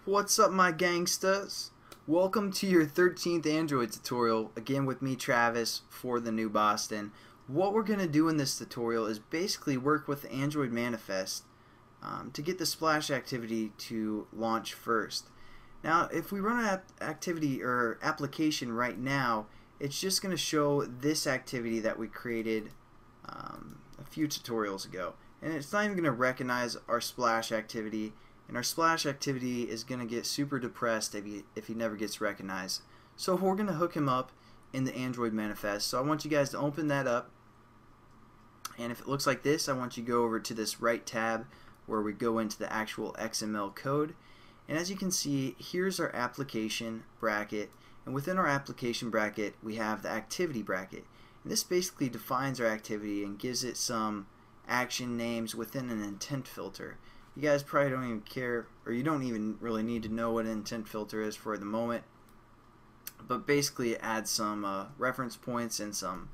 What's up, my gangsters? Welcome to your 13th Android tutorial, again with me, Travis, for the New Boston. What we're going to do in this tutorial is basically work with the Android manifest to get the splash activity to launch first. Now, if we run an activity or application right now, it's just going to show this activity that we created a few tutorials ago. And it's not even going to recognize our splash activity. And our splash activity is going to get super depressed if he never gets recognized. So we're going to hook him up in the Android manifest. So I want you guys to open that up. And if it looks like this, I want you to go over to this right tab where we go into the actual XML code. And as you can see, here's our application bracket. And within our application bracket, we have the activity bracket. And this basically defines our activity and gives it some action names within an intent filter. You guys probably don't even care, or you don't even really need to know what an intent filter is for the moment, but basically it adds some reference points and some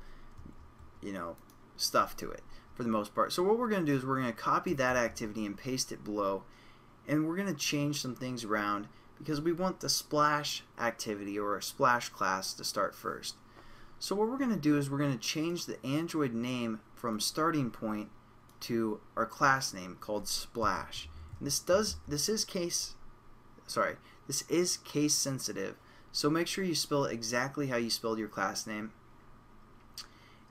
stuff to it for the most part. So what we're going to do is we're going to copy that activity and paste it below, and we're going to change some things around because we want the splash activity or a splash class to start first. So what we're going to do is we're going to change the Android name from starting point to our class name called Splash. And this is case sensitive, so make sure you spell it exactly how you spelled your class name.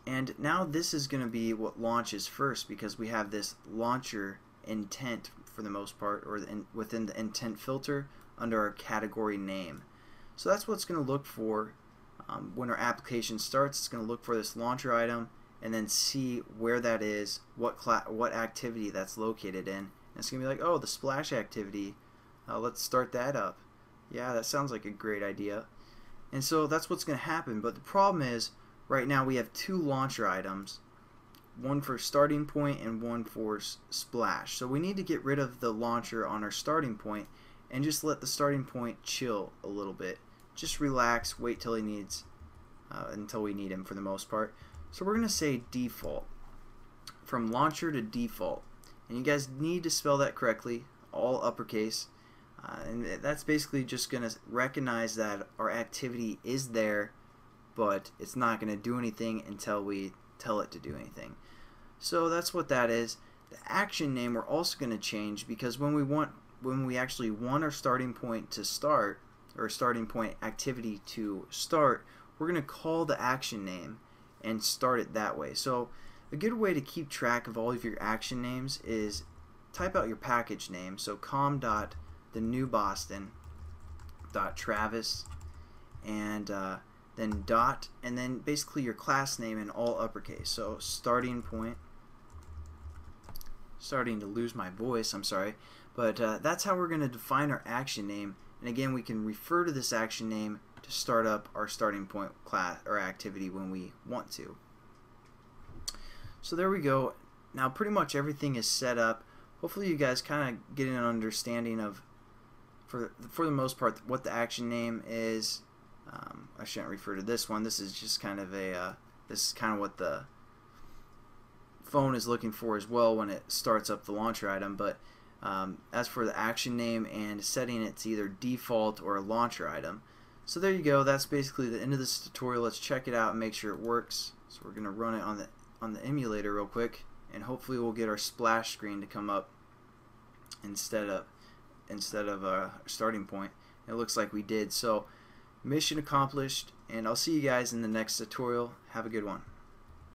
And now this is going to be what launches first because we have this launcher intent for the most part, or within the intent filter under our category name. So that's what's going to look for when our application starts. It's going to look for this launcher item and then see where that is, what activity that's located in. And it's going to be like, oh, the splash activity, let's start that up. Yeah, that sounds like a great idea. And so that's what's going to happen. But the problem is, right now we have two launcher items, one for starting point and one for splash. So we need to get rid of the launcher on our starting point and just let the starting point chill a little bit. Just relax, wait till he needs, until we need him for the most part. So we're going to say default, from launcher to default, and you guys need to spell that correctly, all uppercase, and that's basically just going to recognize that our activity is there, but it's not going to do anything until we tell it to do anything. So that's what that is. The action name we're also going to change because when we actually want our starting point to start, or starting point activity to start, we're going to call the action name and start it that way. So a good way to keep track of all of your action names is type out your package name. So com.thenewboston.travis and then dot, and then basically your class name in all uppercase. So starting point, starting to lose my voice, I'm sorry, but that's how we're going to define our action name. And again, we can refer to this action name to start up our starting point class or activity when we want to. So there we go. Now pretty much everything is set up. Hopefully you guys kind of get an understanding of, for the most part, what the action name is. I shouldn't refer to this one. This is just kind of this is kind of what the phone is looking for as well when it starts up the launcher item. But as for the action name and setting it to either default or a launcher item. So there you go. That's basically the end of this tutorial. Let's check it out and make sure it works. So we're going to run it on the emulator real quick, and hopefully we'll get our splash screen to come up instead of a starting point. It looks like we did. So mission accomplished, and I'll see you guys in the next tutorial. Have a good one.